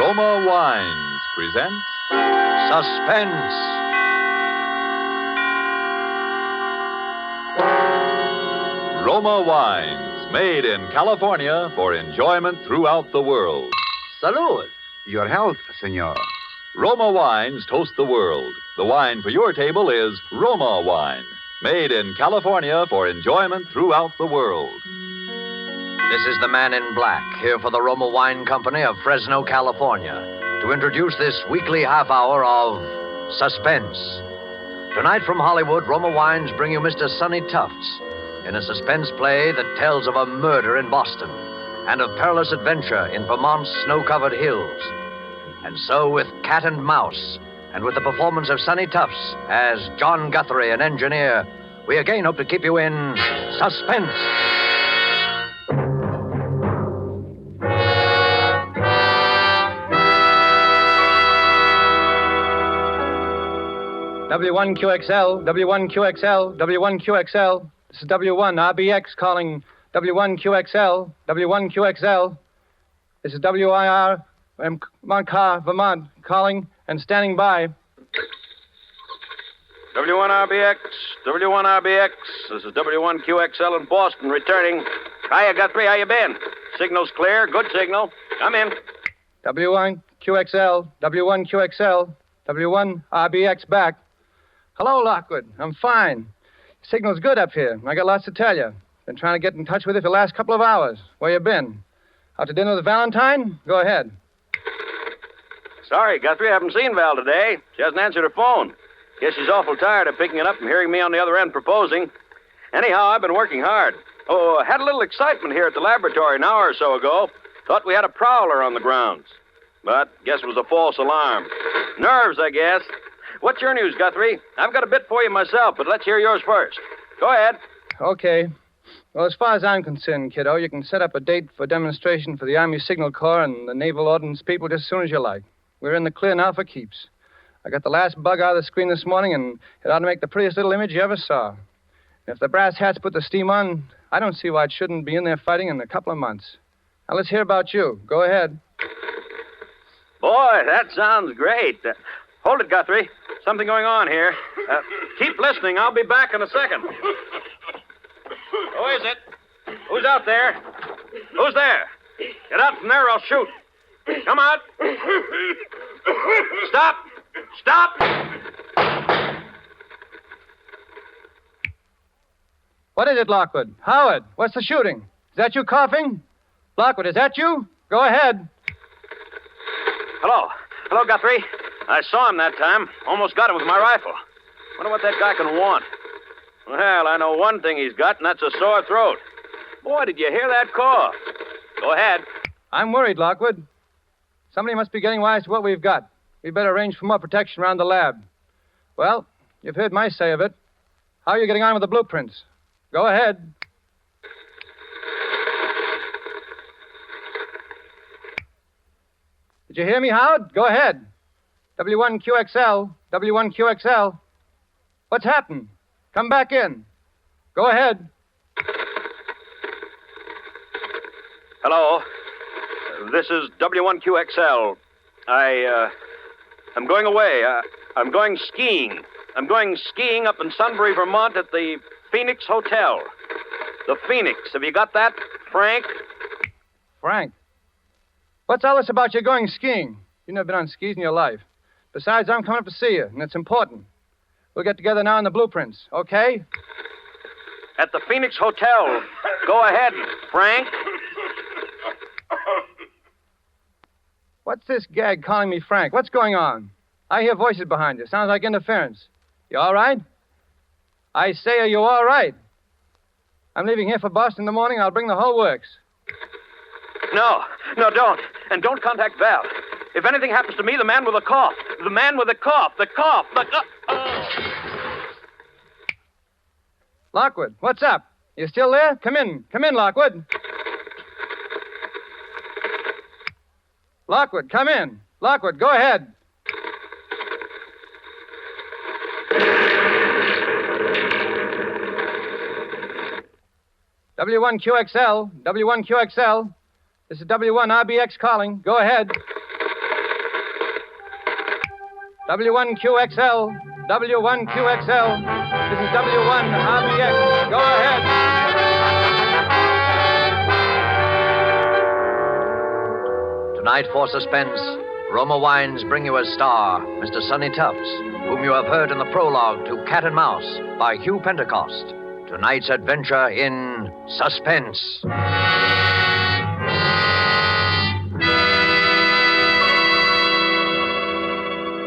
Roma Wines presents Suspense. Roma Wines, made in California for enjoyment throughout the world. Salud. Your health, senor. Roma Wines toast the world. The wine for your table is Roma Wine, made in California for enjoyment throughout the world. This is the man in black, here for the Roma Wine Company of Fresno, California, to introduce this weekly half hour of Suspense. Tonight from Hollywood, Roma Wines bring you Mr. Sonny Tufts in a suspense play that tells of a murder in Boston and of perilous adventure in Vermont's snow-covered hills. And so with Cat and Mouse, and with the performance of Sonny Tufts as John Guthrie, an engineer, we again hope to keep you in suspense. W1QXL, W1QXL, W1QXL. This is W1RBX calling W1QXL, W1QXL. This is WIR, Montcar, Vermont, calling and standing by. W1RBX, W1RBX. This is W1QXL in Boston, returning. Hiya, Guthrie, how you been? Signal's clear, good signal. Come in. W1QXL, W1QXL, W1RBX back. Hello, Lockwood. I'm fine. Signal's good up here. I got lots to tell you. Been trying to get in touch with you for the last couple of hours. Where you been? Out to dinner with Valentine? Go ahead. Sorry, Guthrie, I haven't seen Val today. She hasn't answered her phone. Guess she's awful tired of picking it up and hearing me on the other end proposing. Anyhow, I've been working hard. Oh, had a little excitement here at the laboratory an hour or so ago. Thought we had a prowler on the grounds. But guess it was a false alarm. Nerves, I guess. What's your news, Guthrie? I've got a bit for you myself, but let's hear yours first. Go ahead. Okay. Well, as far as I'm concerned, kiddo, you can set up a date for demonstration for the Army Signal Corps and the Naval Ordnance people just as soon as you like. We're in the clear now for keeps. I got the last bug out of the screen this morning, and it ought to make the prettiest little image you ever saw. And if the brass hats put the steam on, I don't see why it shouldn't be in there fighting in a couple of months. Now, let's hear about you. Go ahead. Boy, that sounds great. Hold it, Guthrie. Something going on here. Keep listening. I'll be back in a second. Who is it? Who's out there? Who's there? Get out from there or I'll shoot. Come out. Stop. Stop. What is it, Lockwood? Howard, what's the shooting? Is that you coughing? Lockwood, is that you? Go ahead. Hello, Guthrie. I saw him that time. Almost got him with my rifle. Wonder what that guy can want. Well, I know one thing he's got, and that's a sore throat. Boy, did you hear that cough? Go ahead. I'm worried, Lockwood. Somebody must be getting wise to what we've got. We'd better arrange for more protection around the lab. Well, you've heard my say of it. How are you getting on with the blueprints? Go ahead. Did you hear me, Howard? Go ahead. W1QXL, W1QXL. What's happened? Come back in. Go ahead. Hello. This is W1QXL. I'm going away. I'm going skiing. I'm going skiing up in Sunbury, Vermont at the Phoenix Hotel. The Phoenix. Have you got that, Frank? Frank? What's all this about you going skiing? You've never been on skis in your life. Besides, I'm coming up to see you, and it's important. We'll get together now in the blueprints, okay? At the Phoenix Hotel. Go ahead, Frank. What's this gag calling me Frank? What's going on? I hear voices behind you. Sounds like interference. You all right? I say, are you all right? I'm leaving here for Boston in the morning. I'll bring the whole works. No, don't. And don't contact Val. If anything happens to me, the man with the cough. The man with the cough. The cough. Lockwood, what's up? You still there? Come in, Lockwood. Lockwood, come in. Lockwood, go ahead. W1QXL, W1QXL. This is W1RBX calling. Go ahead. W1QXL. W1QXL. This is W1RBX. Go ahead. Tonight for Suspense, Roma Wines bring you as star Mr. Sonny Tufts, whom you have heard in the prologue to Cat and Mouse by Hugh Pentecost. Tonight's adventure in Suspense.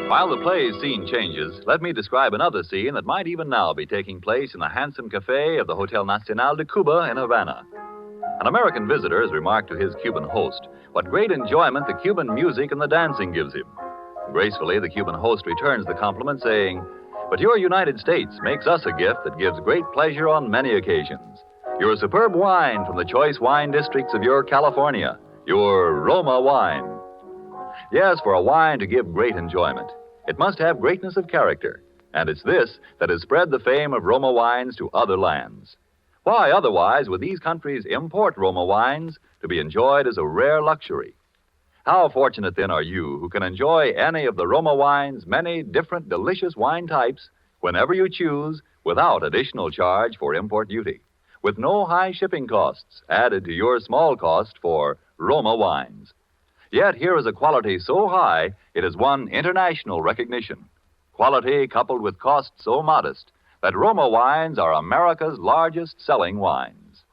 While the play's scene changes, let me describe another scene that might even now be taking place in the handsome cafe of the Hotel Nacional de Cuba in Havana. An American visitor has remarked to his Cuban host what great enjoyment the Cuban music and the dancing gives him. Gracefully, the Cuban host returns the compliment, saying, "But your United States makes us a gift that gives great pleasure on many occasions. Your superb wine from the choice wine districts of your California, your Roma wine." Yes, for a wine to give great enjoyment, it must have greatness of character, and it's this that has spread the fame of Roma wines to other lands. Why, otherwise, would these countries import Roma wines to be enjoyed as a rare luxury? How fortunate, then, are you who can enjoy any of the Roma wine's many different delicious wine types whenever you choose without additional charge for import duty, with no high shipping costs added to your small cost for Roma wines. Yet here is a quality so high it has won international recognition. Quality coupled with cost so modest that Roma wines are America's largest selling wines.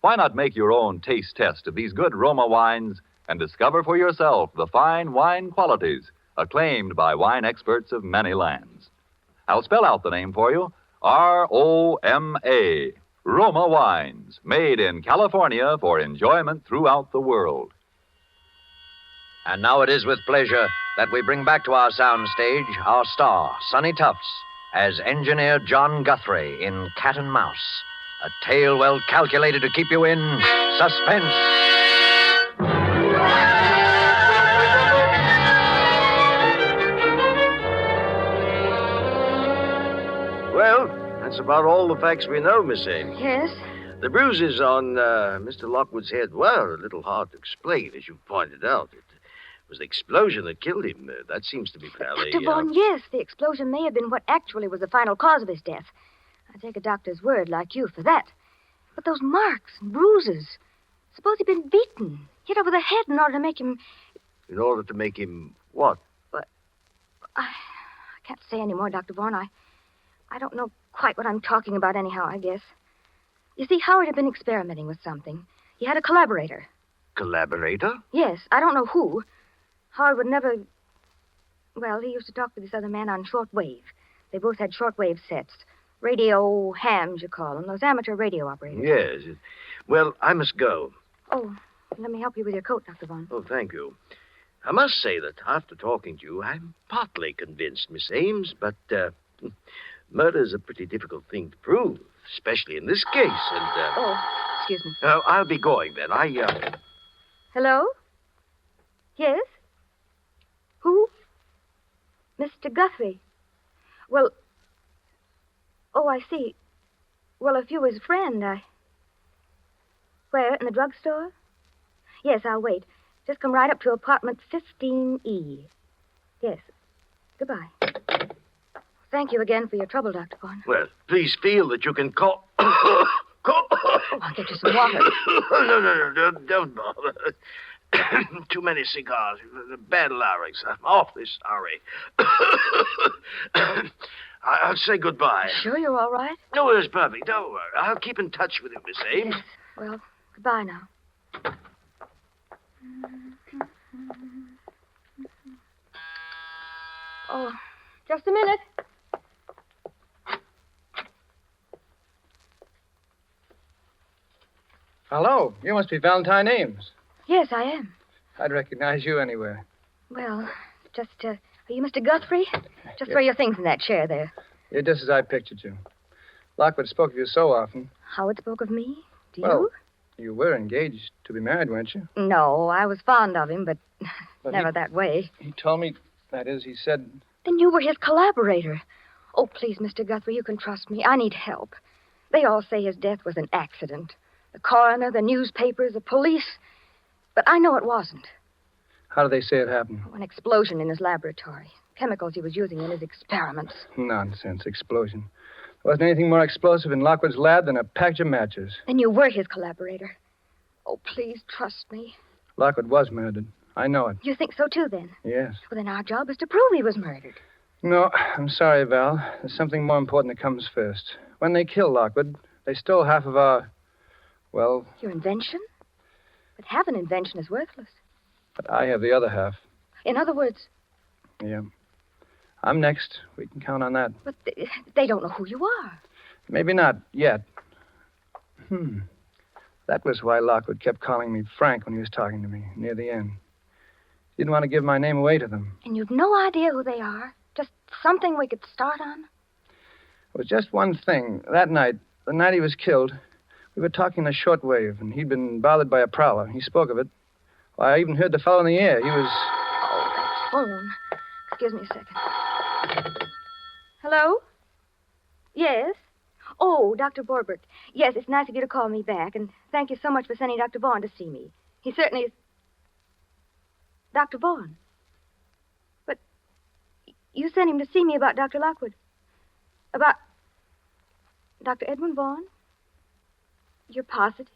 Why not make your own taste test of these good Roma wines and discover for yourself the fine wine qualities acclaimed by wine experts of many lands? I'll spell out the name for you. R-O-M-A. Roma wines, made in California for enjoyment throughout the world. And now it is with pleasure that we bring back to our soundstage our star, Sonny Tufts, as Engineer John Guthrie in Cat and Mouse, a tale well calculated to keep you in suspense. Well, that's about all the facts we know, Miss Ames. Yes? The bruises on Mr. Lockwood's head were a little hard to explain, as you pointed out. It was the explosion that killed him. That seems to be fairly... Dr. Vaughn, yes, the explosion may have been what actually was the final cause of his death. I take a doctor's word like you for that. But those marks and bruises, suppose he'd been beaten, hit over the head in order to make him... In order to make him what? I can't say any more, Dr. Vaughn. I don't know quite what I'm talking about anyhow, I guess. You see, Howard had been experimenting with something. He had a collaborator. Collaborator? Yes, I don't know who. Howard would never... Well, he used to talk to this other man on shortwave. They both had shortwave sets. Radio hams, you call them. Those amateur radio operators. Yes. Well, I must go. Oh, let me help you with your coat, Dr. Vaughn. Oh, thank you. I must say that after talking to you, I'm partly convinced, Miss Ames, but murder's a pretty difficult thing to prove, especially in this case, and... Oh, excuse me. I'll be going, then. Hello? Yes? Who? Mr. Guthrie. Well... Oh, I see. Well, if you were his friend, Where, in the drugstore? Yes, I'll wait. Just come right up to apartment 15E. Yes. Goodbye. Thank you again for your trouble, Dr. Vaughn. Well, please feel that you can call... Oh, I'll get you some water. No, don't bother. Too many cigars. Bad larynx. I'm awfully sorry. I'll say goodbye. Sure you're all right? No, it's perfect. Don't worry. I'll keep in touch with you, Miss Ames. Yes. Well, goodbye now. Oh, just a minute. Hello. You must be Valentine Ames. Yes, I am. I'd recognize you anywhere. Well, just, are you Mr. Guthrie? Just throw your things in that chair there. You're just as I pictured you. Lockwood spoke of you so often. Howard spoke of me? To Well, you were engaged to be married, weren't you? you? No, I was fond of him, but never he- that way. He told me, that is, he said... Then you were his collaborator. Oh, please, Mr. Guthrie, you can trust me. I need help. They all say his death was an accident. The coroner, the newspapers, the police. But I know it wasn't. How do they say it happened? Oh, an explosion in his laboratory. chemicals he was using in his experiments. Nonsense. Explosion. There wasn't anything more explosive in Lockwood's lab than a package of matches. Then you were his collaborator. Oh, please trust me. Lockwood was murdered. I know it. You think so, too, then? Yes. Well, then our job is to prove he was murdered. No, I'm sorry, Val. There's something more important that comes first. When they killed Lockwood, they stole half of our, well... Your invention? But half an invention is worthless. But I have the other half. In other words... Yeah. I'm next. We can count on that. But they don't know who you are. Maybe not yet. That was why Lockwood kept calling me Frank when he was talking to me near the end. He didn't want to give my name away to them. And you've no idea who they are? Just something we could start on? It was just one thing. That night, the night he was killed, we were talking in a shortwave, and he'd been bothered by a prowler. He spoke of it. Why, I even heard the fellow in the air. He was... Oh, that phone. Excuse me a second. Hello? Yes? Oh, Dr. Borbert. Yes, it's nice of you to call me back, and thank you so much for sending Dr. Vaughn to see me. He certainly is... Dr. Vaughn? But you sent him to see me about Dr. Lockwood. About Dr. Edwin Vaughn? You're positive?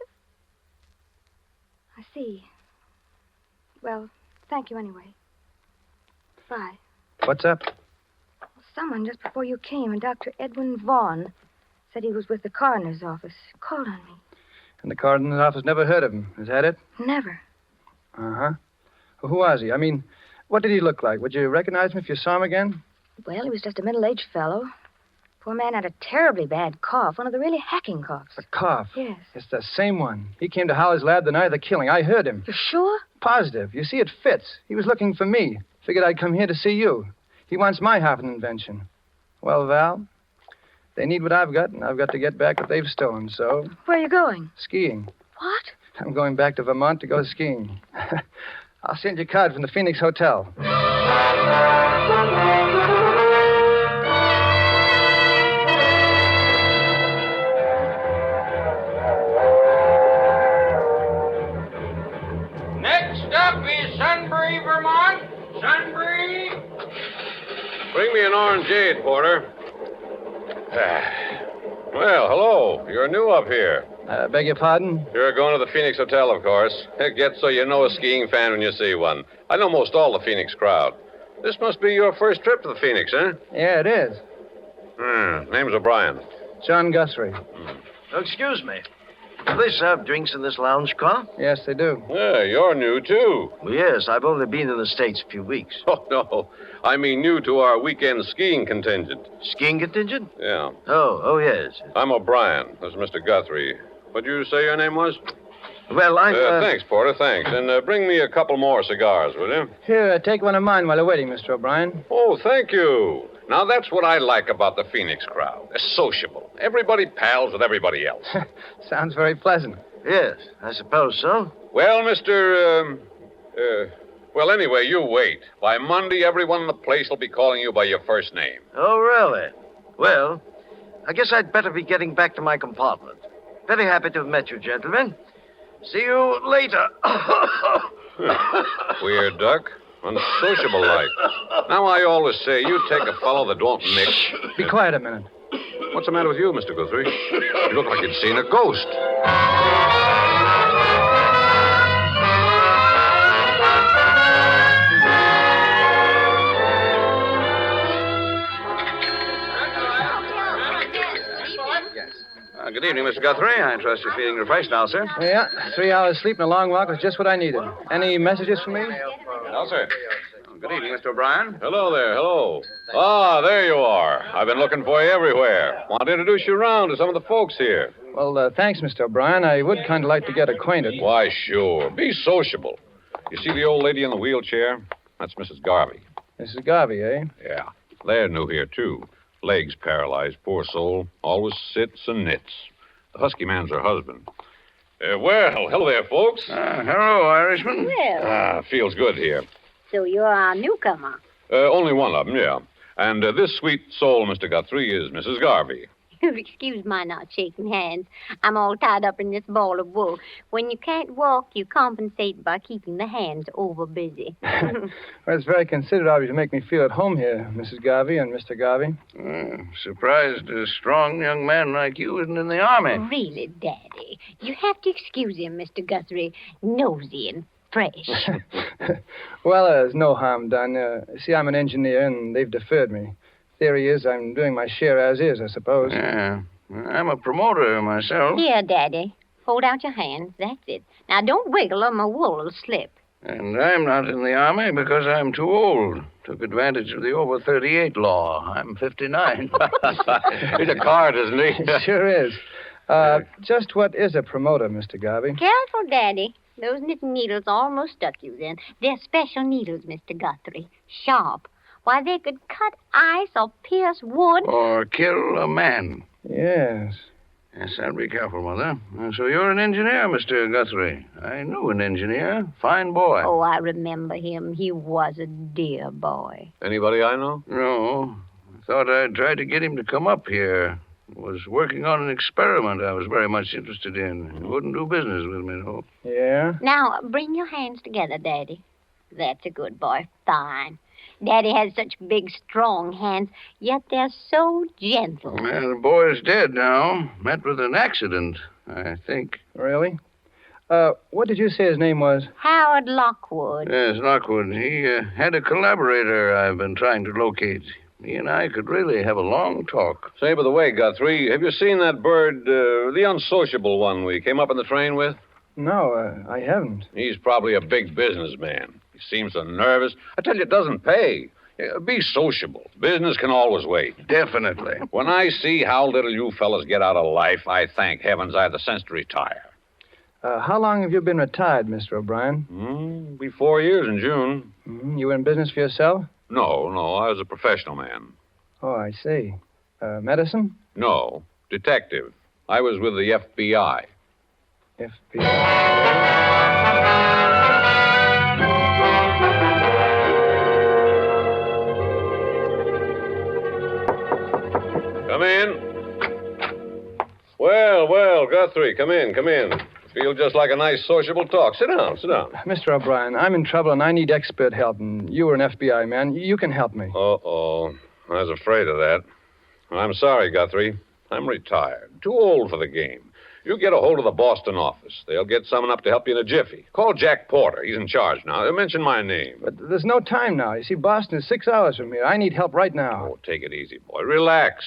I see. Well, thank you anyway. Bye. What's up? Someone just before you came, and Dr. Edwin Vaughn said he was with the coroner's office. Called on me. And the coroner's office never heard of him. Is that it? Never. Uh-huh. Well, who was he? I mean, what did he look like? Would you recognize him if you saw him again? Well, he was just a middle-aged fellow. Poor man had a terribly bad cough, one of the really hacking coughs. A cough? Yes. It's the same one. He came to Howard's lab the night of the killing. I heard him. You're sure? Positive. You see, it fits. He was looking for me. Figured I'd come here to see you. He wants my half an invention. Well, Val, they need what I've got, and I've got to get back what they've stolen, so... Where are you going? Skiing. What? I'm going back to Vermont to go skiing. I'll send you a card from the Phoenix Hotel. Next up is Sunbury, Vermont. Sunbury. Bring me an orangeade, Porter. Well, hello. You're new up here. Beg your pardon? You're going to the Phoenix Hotel, of course. It gets so you know a skiing fan when you see one. I know most all the Phoenix crowd. This must be your first trip to the Phoenix, huh? Yeah, it is. Name's O'Brien. John Guthrie. Oh, excuse me. Do they serve drinks in this lounge car? Yes, they do. Yeah, you're new, too. Well, yes, I've only been in the States a few weeks. Oh, no. I mean new to our weekend skiing contingent. Skiing contingent? Yeah. Oh, yes. I'm O'Brien. This is Mr. Guthrie. What'd you say your name was? Well, Thanks, Porter, thanks. And bring me a couple more cigars, will you? Here, take one of mine while you're waiting, Mr. O'Brien. Oh, thank you. Now, that's what I like about the Phoenix crowd. They're sociable. Everybody pals with everybody else. Sounds very pleasant. Yes, I suppose so. Well, well, anyway, you wait. By Monday, everyone in the place will be calling you by your first name. Oh, really? Well, I guess I'd better be getting back to my compartment. Very happy to have met you, gentlemen. See you later. Weird duck. Unsociable like. Now, I always say, you take a fellow that won't mix. Be quiet a minute. What's the matter with you, Mr. Guthrie? You look like you'd seen a ghost. Good evening, Mr. Guthrie. I trust you're feeling refreshed now, sir. Yeah, 3 hours sleep and a long walk was just what I needed. Any messages for me? No, sir. Good evening, Mr. O'Brien. Hello there, hello. Ah, there you are. I've been looking for you everywhere. Want to introduce you around to some of the folks here. Well, thanks, Mr. O'Brien. I would kind of like to get acquainted. Why, sure. Be sociable. You see the old lady in the wheelchair? That's Mrs. Garvey. Mrs. Garvey, eh? Yeah. They're new here, too. Legs paralyzed, poor soul. Always sits and knits. The husky man's her husband. Well, hello there, folks. Hello, Irishman. Well, Feels good here. so you're our newcomer. Only one of them, yeah. And this sweet soul, Mr. Guthrie, is Mrs. Garvey. Excuse my not shaking hands. I'm all tied up in this ball of wool. When you can't walk, you compensate by keeping the hands over busy. Well, it's very considerate of you to make me feel at home here, Mrs. Garvey and Mr. Garvey. Surprised a strong young man like you isn't in the army. Really, Daddy, you have to excuse him, Mr. Guthrie. Nosy and fresh. Well, there's no harm done. See, I'm an engineer, and they've deferred me. Theory is I'm doing my share as is, I suppose. Yeah. I'm a promoter myself. Here, Daddy. Hold out your hands. That's it. Now, don't wiggle or my wool will slip. And I'm not in the army because I'm too old. Took advantage of the over 38 law. I'm 59. He's a card, isn't he? Sure is. Just what is a promoter, Mr. Garvey? Careful, Daddy. Those knitting needles almost stuck you then. They're special needles, Mr. Guthrie. Sharp. Why, they could cut ice or pierce wood. Or kill a man. Yes. Yes, I'll be careful, Mother. So you're an engineer, Mr. Guthrie. I knew an engineer. Fine boy. Oh, I remember him. He was a dear boy. Anybody I know? No. I thought I'd try to get him to come up here. Was working on an experiment I was very much interested in. He wouldn't do business with me, though. Yeah? Now, bring your hands together, Daddy. That's a good boy. Fine. Daddy has such big, strong hands, yet they're so gentle. Well, the boy's dead now. Met with an accident, I think. Really? What did you say his name was? Howard Lockwood. Yes, Lockwood. He had a collaborator I've been trying to locate. He and I could really have a long talk. Say, by the way, Guthrie, have you seen that bird, the unsociable one we came up in the train with? No, I haven't. He's probably a big businessman. He seems so nervous. I tell you, it doesn't pay. Be sociable. Business can always wait. Definitely. When I see how little you fellas get out of life, I thank heavens I had the sense to retire. How long have you been retired, Mr. O'Brien? Be 4 years in June. You were in business for yourself? No, I was a professional man. Oh, I see. Medicine? No, detective. I was with the FBI. Come in. Well, Guthrie, come in. Feel just like a nice sociable talk. Sit down. Mr. O'Brien, I'm in trouble and I need expert help, and you were an FBI man. You can help me. Uh-oh. I was afraid of that. I'm sorry, Guthrie. I'm retired. Too old for the game. You get a hold of the Boston office. They'll get someone up to help you in a jiffy. Call Jack Porter. He's in charge now. Mention my name. But there's no time now. You see, Boston is 6 hours from here. I need help right now. Oh, take it easy, boy. Relax.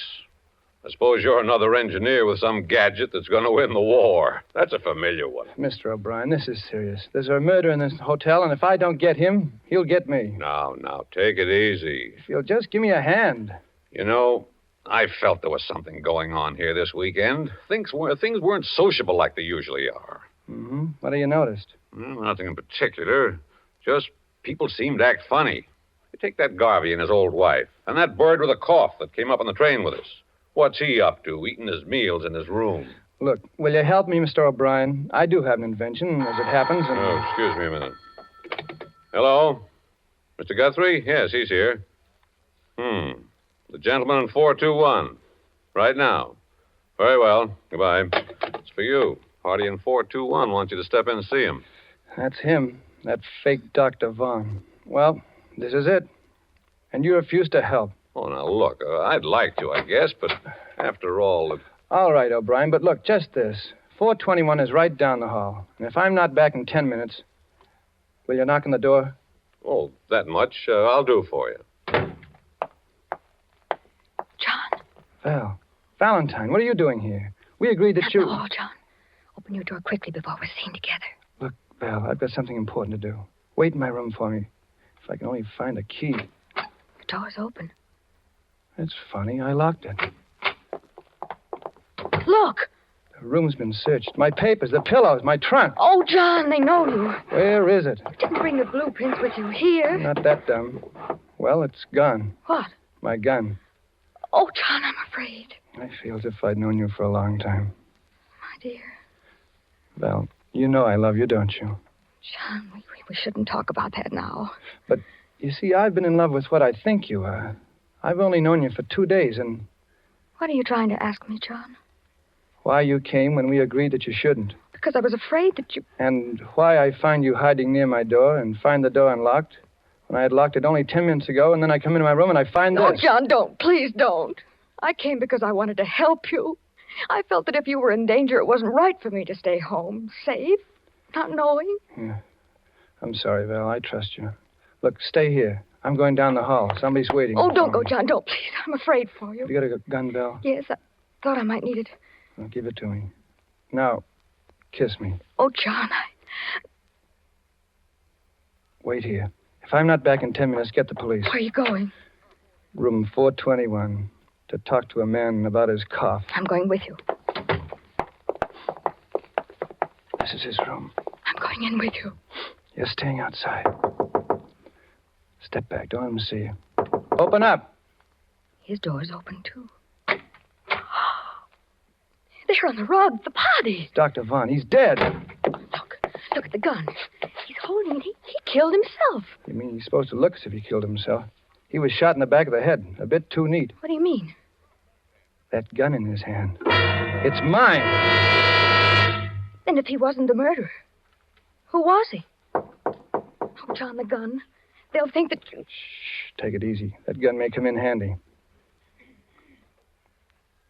I suppose you're another engineer with some gadget that's going to win the war. That's a familiar one. Mr. O'Brien, this is serious. There's a murder in this hotel, and if I don't get him, he'll get me. Now, take it easy. If you'll just give me a hand. You know, I felt there was something going on here this weekend. Things weren't sociable like they usually are. Mm-hmm. What have you noticed? Well, nothing in particular. Just people seemed to act funny. You take that Garvey and his old wife, and that bird with a cough that came up on the train with us. What's he up to, eating his meals in his room? Look, will you help me, Mr. O'Brien? I do have an invention, as it happens, and... Oh, excuse me a minute. Hello? Mr. Guthrie? Yes, he's here. The gentleman in 421. Right now. Very well. Goodbye. It's for you. Party in 421 wants you to step in and see him. That's him. That fake Dr. Vaughn. Well, this is it. And you refuse to help. Oh, now, look, I'd like to, I guess, but after all... All right, O'Brien, but look, just this. 421 is right down the hall. And if I'm not back in 10 minutes, will you knock on the door? Oh, that much I'll do for you. John. Val. Valentine, what are you doing here? We agreed that you... No, John. Open your door quickly before we're seen together. Look, Val, I've got something important to do. Wait in my room for me. If I can only find a key. The door's open. It's funny. I locked it. Look! The room's been searched. My papers, the pillows, my trunk. Oh, John, they know you. Where is it? You didn't bring the blueprints with you here. Not that dumb. Well, it's gone. What? My gun. Oh, John, I'm afraid. I feel as if I'd known you for a long time. My dear. Val, you know I love you, don't you? John, we shouldn't talk about that now. But, you see, I've been in love with what I think you are. I've only known you for 2 days, and What are you trying to ask me, John? Why you came when we agreed that you shouldn't. Because I was afraid that you... And why I find you hiding near my door and find the door unlocked when I had locked it only 10 minutes ago, and then I come into my room and I find No, this. John, don't. Please don't. I came because I wanted to help you. I felt that if you were in danger, it wasn't right for me to stay home, safe, not knowing. Yeah. I'm sorry, Val. I trust you. Look, stay here. I'm going down the hall. Somebody's waiting. Oh, don't go, John. Don't, please. I'm afraid for you. You got a gun, Val? Yes, I thought I might need it. Well, give it to me. Now, kiss me. Oh, John, Wait here. If I'm not back in 10 minutes, get the police. Where are you going? Room 421. To talk to a man about his cough. I'm going with you. This is his room. I'm going in with you. You're staying outside. Step back. Don't let him see you. Open up. His door's open, too. There on the rug, the body. Dr. Vaughn, he's dead. Look at the gun. He's holding it. He killed himself. You mean he's supposed to look as if he killed himself? He was shot in the back of the head. A bit too neat. What do you mean? That gun in his hand. It's mine. Then if he wasn't the murderer, who was he? Oh, John, the gun. They'll think that you... Shh, take it easy. That gun may come in handy.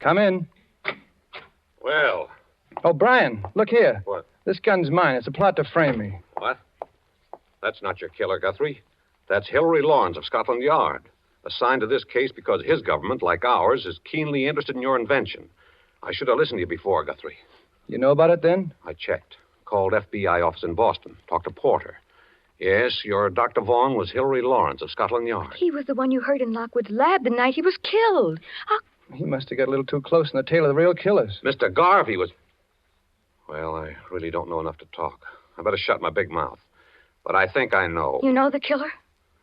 Come in. Well. Oh, Brian, look here. What? This gun's mine. It's a plot to frame me. What? That's not your killer, Guthrie. That's Hilary Lawrence of Scotland Yard, assigned to this case because his government, like ours, is keenly interested in your invention. I should have listened to you before, Guthrie. You know about it then? I checked. Called FBI office in Boston. Talked to Porter. Yes, your Dr. Vaughan was Hilary Lawrence of Scotland Yard. He was the one you heard in Lockwood's lab the night he was killed. He must have got a little too close in the tail of the real killers. Mr. Garvey was... Well, I really don't know enough to talk. I better shut my big mouth. But I think I know. You know the killer?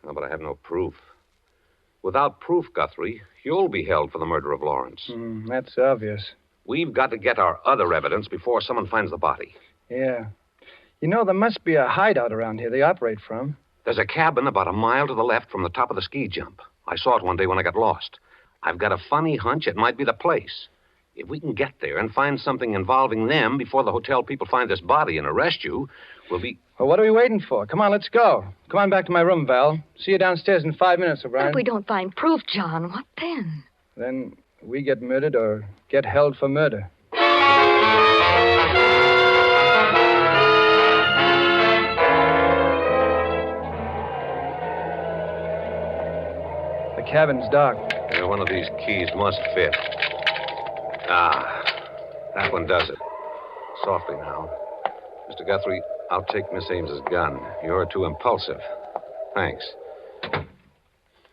No, but I have no proof. Without proof, Guthrie, you'll be held for the murder of Lawrence. That's obvious. We've got to get our other evidence before someone finds the body. Yeah. You know, there must be a hideout around here they operate from. There's a cabin about a mile to the left from the top of the ski jump. I saw it one day when I got lost. I've got a funny hunch it might be the place. If we can get there and find something involving them before the hotel people find this body and arrest you, we'll be... Well, what are we waiting for? Come on, let's go. Come on back to my room, Val. See you downstairs in 5 minutes, O'Brien. But if we don't find proof, John, what then? Then we get murdered or get held for murder. The cabin's dark. Yeah, one of these keys must fit. Ah, that one does it. Softly now. Mr. Guthrie, I'll take Miss Ames's gun. You're too impulsive. Thanks.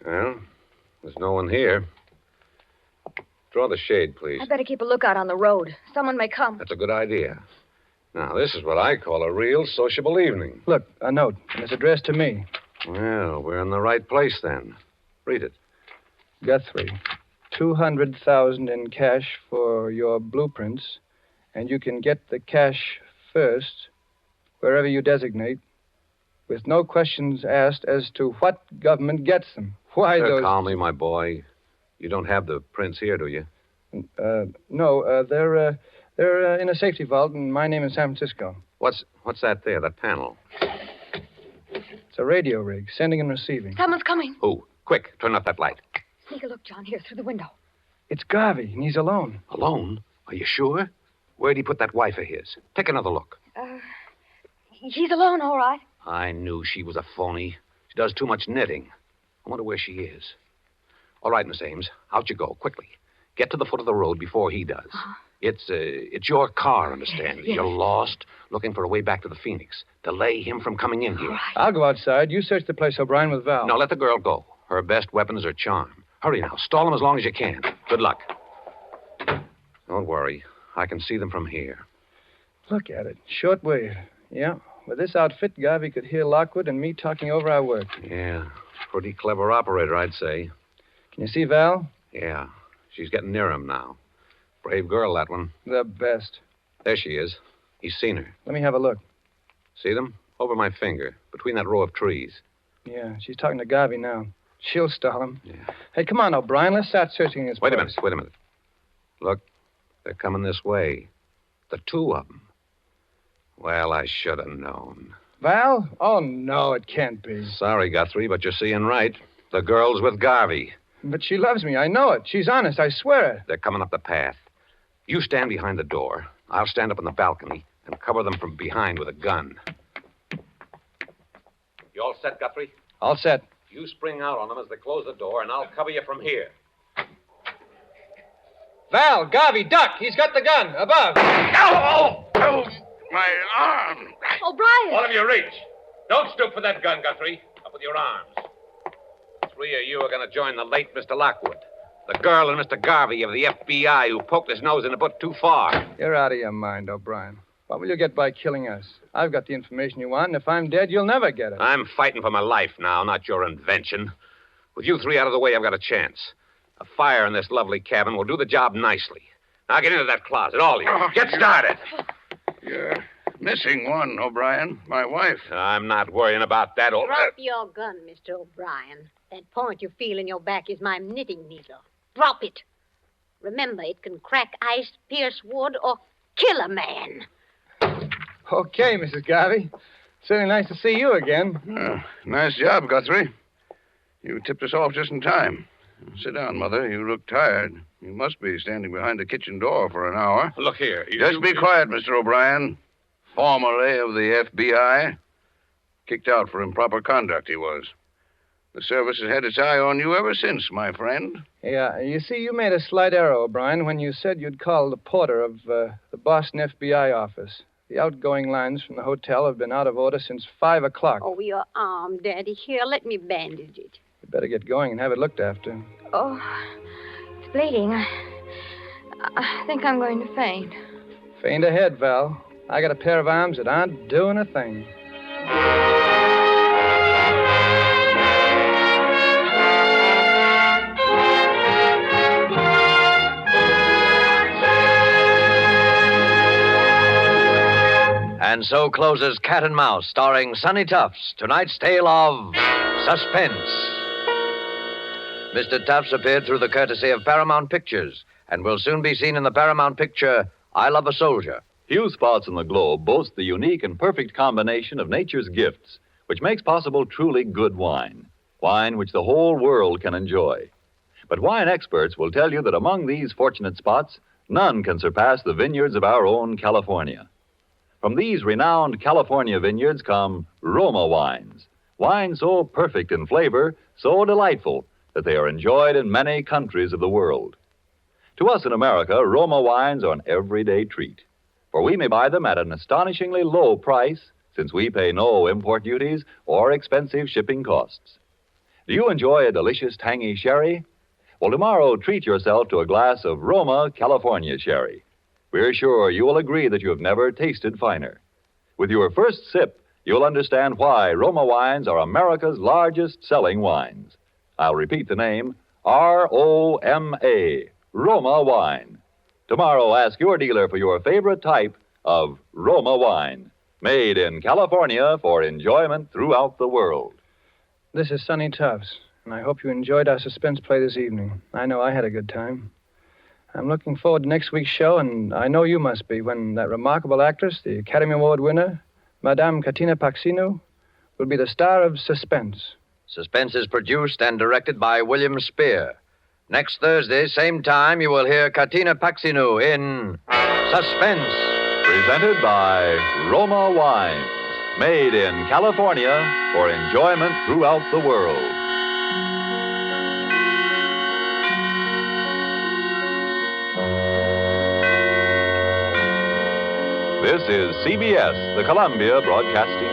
Well, there's no one here. Draw the shade, please. I better keep a lookout on the road. Someone may come. That's a good idea. Now, this is what I call a real sociable evening. Look, a note. And it's addressed to me. Well, we're in the right place then. Read it. Guthrie, 200,000 in cash for your blueprints, and you can get the cash first, wherever you designate, with no questions asked as to what government gets them. Why those... Calmly, my boy. You don't have the prints here, do you? No, they're in a safety vault, and my name is San Francisco. What's that there, that panel? It's a radio rig, sending and receiving. Someone's coming. Who? Quick, turn up that light. Sneak a look, John, here, through the window. It's Garvey, and he's alone. Alone? Are you sure? Where'd he put that wife of his? Take another look. He's alone, all right. I knew she was a phony. She does too much knitting. I wonder where she is. All right, Miss Ames, out you go, quickly. Get to the foot of the road before he does. Uh-huh. It's your car, understand? Yes. You're lost, looking for a way back to the Phoenix. Delay him from coming in here. All right. I'll go outside. You search the place, O'Brien, with Val. No, let the girl go. Her best weapon is her charm. Hurry now. Stall them as long as you can. Good luck. Don't worry. I can see them from here. Look at it. Short wave. Yeah. With this outfit, Garvey could hear Lockwood and me talking over our work. Yeah. Pretty clever operator, I'd say. Can you see Val? Yeah. She's getting near him now. Brave girl, that one. The best. There she is. He's seen her. Let me have a look. See them? Over my finger, between that row of trees. Yeah, she's talking to Garvey now. She'll stall him. Yeah. Hey, come on, O'Brien. Let's start searching this place. Wait a minute. Look, they're coming this way. The two of them. Well, I should have known. Val? Oh, no, it can't be. Sorry, Guthrie, but you're seeing right. The girl's with Garvey. But she loves me. I know it. She's honest. I swear it. They're coming up the path. You stand behind the door. I'll stand up on the balcony and cover them from behind with a gun. You all set, Guthrie? All set. You spring out on them as they close the door, and I'll cover you from here. Val, Garvey, duck. He's got the gun. Above. Oh, my arm. O'Brien. All of you reach. Don't stoop for that gun, Guthrie. Up with your arms. The three of you are going to join the late Mr. Lockwood. The girl and Mr. Garvey of the FBI who poked his nose in the book too far. You're out of your mind, O'Brien. What will you get by killing us? I've got the information you want, and if I'm dead, you'll never get it. I'm fighting for my life now, not your invention. With you three out of the way, I've got a chance. A fire in this lovely cabin will do the job nicely. Now get into that closet, all of you. Get started. You're missing one, O'Brien. My wife. I'm not worrying about that. Drop your gun, Mr. O'Brien. That point you feel in your back is my knitting needle. Drop it. Remember, it can crack ice, pierce wood, or kill a man. Okay, Mrs. Garvey. Certainly nice to see you again. Nice job, Guthrie. You tipped us off just in time. Sit down, Mother. You look tired. You must be standing behind the kitchen door for an hour. Look here. Just be quiet, Mr. O'Brien. Formerly of the FBI. Kicked out for improper conduct, he was. The service has had its eye on you ever since, my friend. Yeah, you see, you made a slight error, O'Brien, when you said you'd call the porter of the Boston FBI office. The outgoing lines from the hotel have been out of order since 5 o'clock. Oh, your arm, Daddy. Here, let me bandage it. You better get going and have it looked after. Oh, it's bleeding. I think I'm going to faint. Faint ahead, Val. I got a pair of arms that aren't doing a thing. And so closes Cat and Mouse, starring Sonny Tufts, tonight's tale of Suspense. Mr. Tufts appeared through the courtesy of Paramount Pictures and will soon be seen in the Paramount picture, I Love a Soldier. Few spots in the globe boast the unique and perfect combination of nature's gifts, which makes possible truly good wine. Wine which the whole world can enjoy. But wine experts will tell you that among these fortunate spots, none can surpass the vineyards of our own California. From these renowned California vineyards come Roma wines. Wines so perfect in flavor, so delightful, that they are enjoyed in many countries of the world. To us in America, Roma wines are an everyday treat, for we may buy them at an astonishingly low price, since we pay no import duties or expensive shipping costs. Do you enjoy a delicious tangy sherry? Well, tomorrow treat yourself to a glass of Roma California sherry. We're sure you will agree that you have never tasted finer. With your first sip, you'll understand why Roma wines are America's largest selling wines. I'll repeat the name, R-O-M-A, Roma wine. Tomorrow, ask your dealer for your favorite type of Roma wine, made in California for enjoyment throughout the world. This is Sonny Tufts, and I hope you enjoyed our suspense play this evening. I know I had a good time. I'm looking forward to next week's show, and I know you must be, when that remarkable actress, the Academy Award winner, Madame Katina Paxinu, will be the star of Suspense. Suspense is produced and directed by William Spear. Next Thursday, same time, you will hear Katina Paxinu in Suspense. Presented by Roma Wines, made in California for enjoyment throughout the world. This is CBS, the Columbia Broadcasting